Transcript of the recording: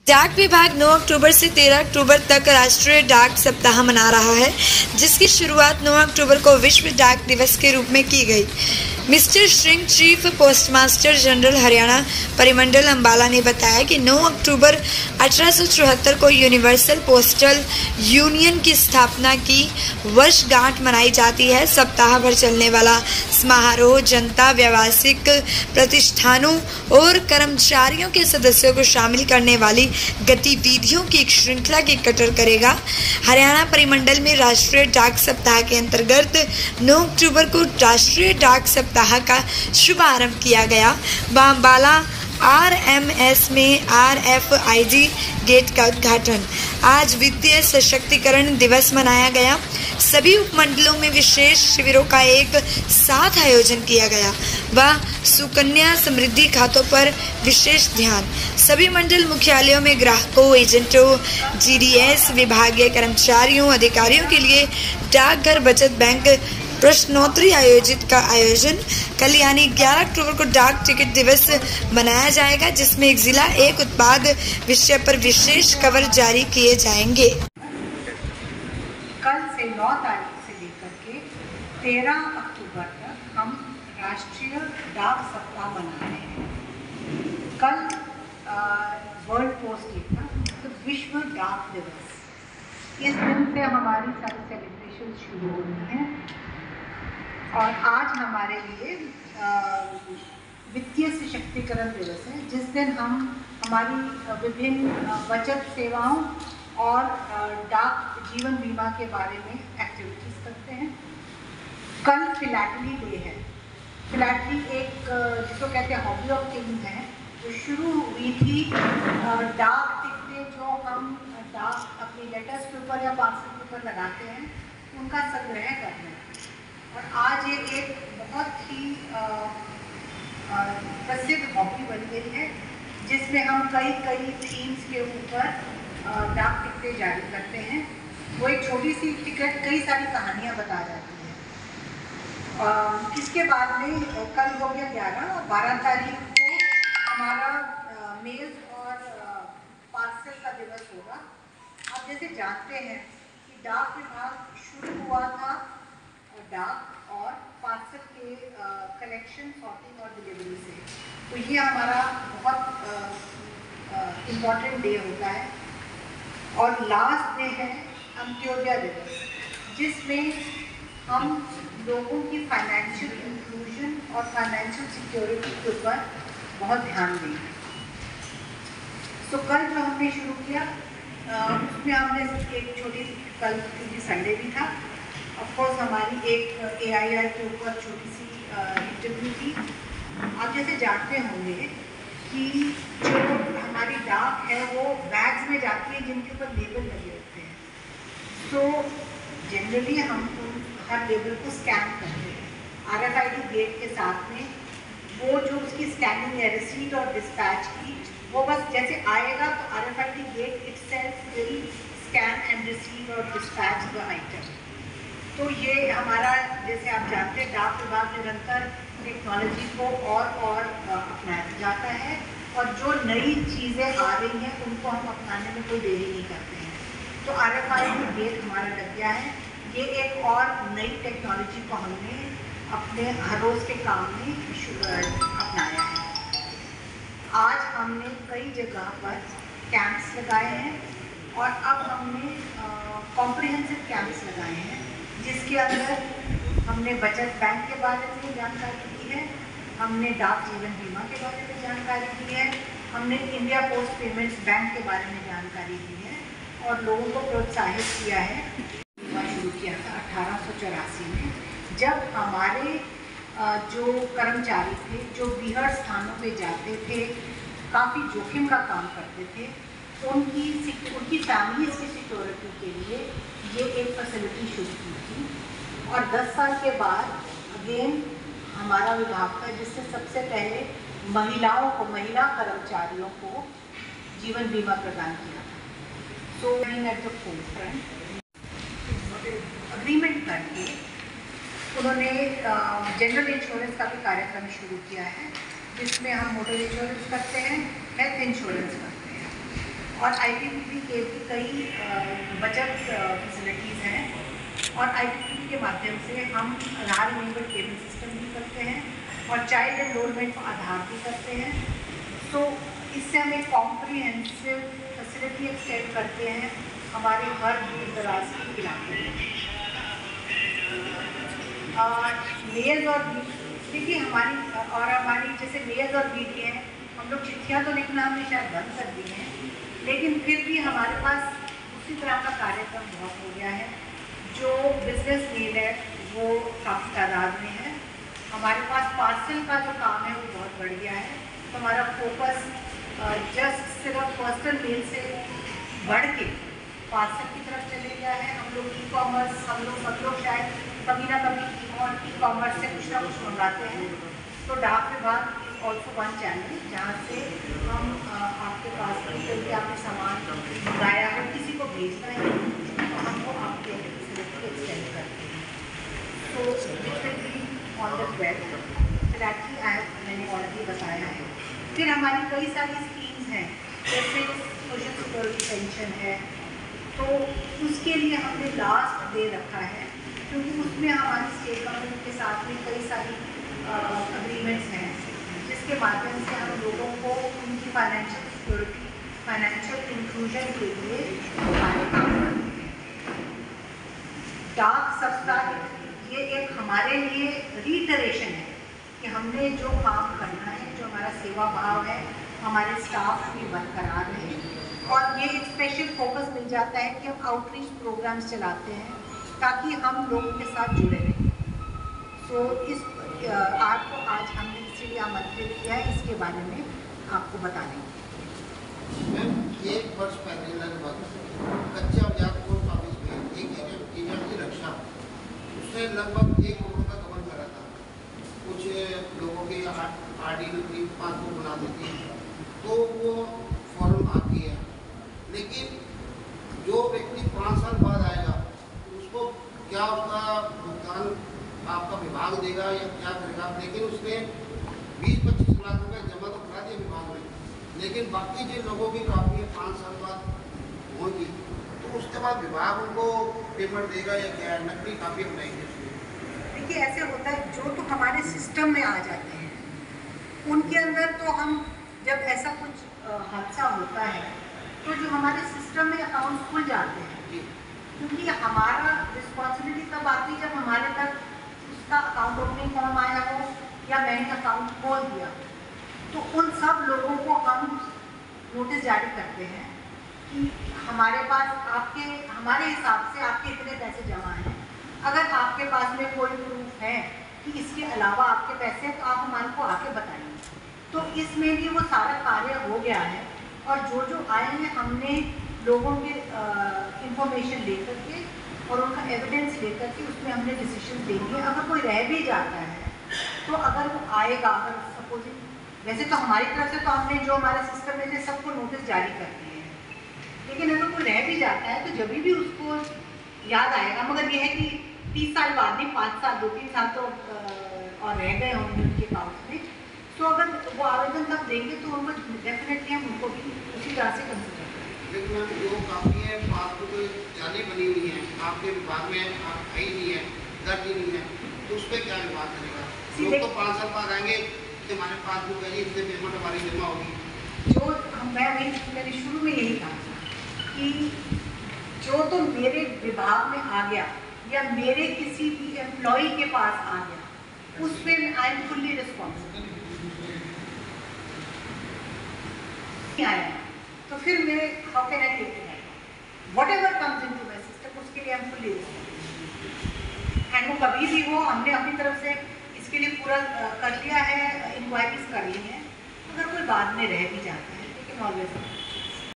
डाक विभाग 9 अक्टूबर से 13 अक्टूबर तक राष्ट्रीय डाक सप्ताह मना रहा है, जिसकी शुरुआत 9 अक्टूबर को विश्व डाक दिवस के रूप में की गई। Mister Singh, chief postmaster general Haryana परिमंडल अंबाला ने बताया कि 9 अक्टूबर 1874 को यूनिवर्सल पोस्टल यूनियन की स्थापना की वर्षगांठ मनाई जाती है। सप्ताह भर चलने वाला समारोह जनता, व्यावसायिक प्रतिष्ठानों और कर्मचारियों के सदस्यों को शामिल करने वाली गतिविधियों की एक श्रृंखला की कटर करेगा। हरियाणा परिमंडल में राष्ट्रीय डाक सप्ताह के अंतर्गत 9 अक्टूबर को राष्ट्रीय डाक सप्ताह का शुभारंभ किया गया। अंबाला RMS में RFID गेट का उद्घाटन। आज वित्तीय सशक्तिकरण दिवस मनाया गया। सभी उपमंडलों में विशेष शिविरों का एक साथ आयोजन किया गया व सुकन्या समृद्धि खातों पर विशेष ध्यान। सभी मंडल मुख्यालयों में ग्राहकों, एजेंटों, GDS विभागीय कर्मचारियों, अधिकारियों के लिए डाकघर बचत बैंक प्रश्नोत्तरी का आयोजन। कल यानी 11 अक्टूबर को डाक टिकट दिवस मनाया जाएगा, जिसमें एक जिला एक उत्पाद विषय पर विशेष कवर जारी किए जाएंगे। कल से 9 तारीख से लेकर के 13 अक्टूबर तक हम राष्ट्रीय डाक सप्ताह मना रहे हैं। कल वर्ल्ड पोस्ट डे था, तो विश्व डाक दिवस। इस दिन से हमारी सारी सेलिब्रेशन शुरू हो रही हैं और आज हमारे लिए वित्तीय सशक्तिकरण दिवस है, जिस दिन हम हमारी विभिन्न बचत सेवाओं और डाक जीवन बीमा के बारे में एक्टिविटीज़ करते हैं। कल फिलैटली डे है। फिलैटली एक जिसको कहते हैं हॉबी ऑफ किंग्स है, जो शुरू हुई थी डाक टिकटें जो हम डाक अपनी लेटर्स के ऊपर या पार्सल के ऊपर लगाते हैं, उनका संग्रह करना। और आज ये एक बहुत ही प्रसिद्ध हॉबी बन गई है, जिसमें हम कई थीम्स के ऊपर डाक टिकटें जारी करते हैं। वो एक छोटी सी टिकट कई सारी कहानियाँ बता जाती है। इसके बाद में कल हो गया 11 और 12 तारीख को हमारा मेल्स और पार्सल का दिवस होगा। आप जैसे जानते हैं कि डाक विभाग शुरू हुआ था डाक और पार्सल के कलेक्शन, सॉर्टिंग और डिलीवरी से। तो ये हमारा बहुत इम्पॉर्टेंट डे होता है। और लास्ट डे है अंत्योदय दिवस, जिसमें हम लोगों की फाइनेंशियल इंक्लूजन और फाइनेंशियल सिक्योरिटी के ऊपर बहुत ध्यान देंगे। तो कल जो हमने शुरू किया उसमें हमने एक छोटी, कल क्योंकि संडे भी था, ऑफकोर्स हमारी एक AIR के ऊपर छोटी सी इंटरव्यू थी। आप जैसे जानते होंगे कि जो हमारी डाक है वो बैग्स में जाती है जिनके ऊपर लेबल लगे होते हैं। तो जनरली हम हर लेबल को स्कैन करते हैं RFID गेट के साथ में। वो जो उसकी स्कैनिंग है रिसीट और डिस्पैच की, वो बस जैसे आएगा तो RFID gate itself will scan and receive और डिस्पैच द आइटम। तो ये हमारा, जैसे आप जानते हैं, डाक विभाग निरंतर टेक्नोलॉजी को और अपनाया जाता है और जो नई चीज़ें आ रही हैं उनको हम अपनाने में कोई देरी नहीं करते हैं। तो RFID गेट हमारा लग गया है। ये एक और नई टेक्नोलॉजी को हमने अपने हर रोज़ के काम में अपनाया है। आज हमने कई जगह पर कैंप्स लगाए हैं और अब हमने कॉम्प्रिहेंसिव कैंप्स लगाए हैं, जिसके अंदर हमने बचत बैंक के बारे में जानकारी दी है, हमने डाक जीवन बीमा के बारे में जानकारी दी है, हमने इंडिया पोस्ट पेमेंट्स बैंक के बारे में जानकारी दी है और लोगों को प्रोत्साहित किया है। शुरू किया था 1884 में, जब हमारे जो कर्मचारी थे, जो बीहड़ स्थानों पे जाते थे, काफ़ी जोखिम का काम करते थे, उनकी फैमिलीज़ की सिक्योरिटी के लिए ये एक फैसिलिटी शुरू की थी। और 10 साल के बाद अगेन हमारा विभाग था, जिससे सबसे पहले महिला कर्मचारियों को जीवन बीमा प्रदान किया था। सो एट द फोरफ्रंट अग्रीमेंट करके उन्होंने जनरल इंश्योरेंस का भी कार्यक्रम शुरू किया है, जिसमें हम मोटर इंश्योरेंस करते हैं, हेल्थ इंश्योरेंस करते हैं और IPPB के भी कई बचत फैसिलिटीज़ हैं और IPPB के माध्यम से हम आधार इनेबल्ड पेमेंट सिस्टम भी करते हैं और चाइल्ड एनरोलमेंट को आधार भी करते हैं। तो इससे हम एक कॉम्प्रिहेंसिव फैसिलिटी एक्सटेंड करते हैं हमारे हर दूर दराज के इलाके में। मेल्स और देखिए हमारी जैसे मेल्स और बीडी हैं, हम लोग चिट्ठियाँ तो लिखना हमने शायद बंद कर दी हैं, लेकिन फिर भी हमारे पास उसी तरह का कार्यक्रम बहुत हो गया है। जो बिजनेस मेल है वो काफ़ी तादाद में है। हमारे पास पार्सल का जो काम है वो बहुत बढ़ गया है। तो हमारा फोकस जस्ट सिर्फ पर्सनल मेल से बढ़ के पार्सल की तरफ चले गया है। हम लोग ई-कॉमर्स, हम लोग शायद कभी ना कभी ई-कॉमर्स से कुछ ना कुछ मंगाते हैं। तो डाक विभाग ऑल्सो वन चैनल जहाँ से हम आपके पास कभी आपके सामान मंगाया है किसी को भेजना है तो हम वो आपके एक्सटेंड करते हैं। तो ऑन द वेब फिर एक्चुअली मैंने ऑलरेडी बताया है। फिर हमारी कई सारी स्कीम्स हैं जैसे सोशल सिक्योरिटी पेंशन है, तो उसके लिए हमने लास्ट डे रखा है क्योंकि उसमें हमारी स्टेट गवर्नमेंट के साथ में कई सारी अग्रीमेंट्स हैं जिसके माध्यम से हम लोगों को उनकी फाइनेंशियल सिक्योरिटी, फाइनेंशियल इंक्लूजन के लिए कार्य काम करते हैं। डाक सप्ताह ये एक हमारे लिए रीटरेशन है कि हमने जो काम करना है, जो हमारा सेवा भाव है, हमारे स्टाफ भी बरकरार है और ये एक स्पेशल फोकस मिल जाता है कि हम आउटरीच प्रोग्राम्स चलाते हैं ताकि हम लोगों के साथ जुड़े रहें। सो इस आपको आज हमने इसलिए आमंत्रित किया है, इसके बारे में आपको बता देंगे। मैम, 1 वर्ष पहले लगभग कच्चे औजार पोस्ट ऑफिस में एक एजेंट की रक्षा, उसने लगभग 1 करोड़ का कवर करा था। कुछ लोगों की RD की पासबुक बना देती है तो वो फॉर्म आती है, लेकिन जो व्यक्ति 5 साल बाद आएगा उसको क्या उसका भुगतान आपका विभाग देगा या क्या करेगा। लेकिन उसने 20-25 लाख रुपए जमा तो करा दिया विभाग में, लेकिन बाकी जिन लोगों की कापी है 5 साल बाद होगी तो उसके बाद विभाग उनको पेमेंट देगा या क्या नकली कापी बनाएंगे। देखिए ऐसे होता है, जो तो हमारे सिस्टम में आ जाते हैं उनके अंदर तो हम जब ऐसा कुछ हादसा होता है तो जो हमारे सिस्टम में अकाउंट खुल जाते हैं, क्योंकि हमारा रिस्पॉन्सिबिलिटी तब आती है जब हमारे तक उसका अकाउंट ओपनिंग फॉर्म आया हो या मैंने अकाउंट खोल दिया, तो उन सब लोगों को हम नोटिस जारी करते हैं कि हमारे पास हमारे हिसाब से आपके इतने पैसे जमा हैं। अगर आपके पास में कोई प्रूफ है कि इसके अलावा आपके पैसे हैं तो आप हमारे को आके बताइए। तो इसमें भी वो सारा कार्य हो गया है और जो आए हैं हमने लोगों के इंफॉर्मेशन लेकर के और उनका एविडेंस लेकर के उसमें हमने डिसीजन देंगे। अगर कोई रह भी जाता है तो अगर वो आएगा, अगर सपोजिंग वैसे तो हमारी तरफ से तो हमने जो हमारे सिस्टम में थे सबको नोटिस जारी कर दिए हैं, लेकिन अगर कोई रह भी जाता है तो जब भी उसको याद आएगा, मगर ये है कि 30 साल बाद नहीं, 5 साल 2-3 साल तो और रह गए होंगे उनके अकाउंट में, तो अगर वो आवेदन तब देंगे तो उनको डेफिनेटली हम उनको भी उसी तरह से कंसिडर करेंगे। लेकिन मैम जो कापी है पासबुक जाली बनी हुई है आपके विभाग में आप आई नहीं है, दर्ज नहीं है, तो उस पर क्या विभाग करेगा? लोग तो 5 साल बाद आएंगे कि हमारे पासबुक है, इससे पेमेंट हमारी जमा होगी। जो मैंने शुरू में यही कहा कि जो तो मेरे विभाग में आ गया या मेरे किसी भी एम्प्लॉय के पास आ गया, उस पर आई एम फुल्ली रिस्पॉन्सिबल। आया तो फिर मैं how can I take it, whatever comes into my system, उसके लिए I am fully responsible. And वो कभी भी हो, हमने अपनी तरफ से इसके लिए पूरा कर लिया है, इंक्वायरीज कर ली हैं। अगर कोई बाद में रह भी जाता है, लेकिन ऑलवेज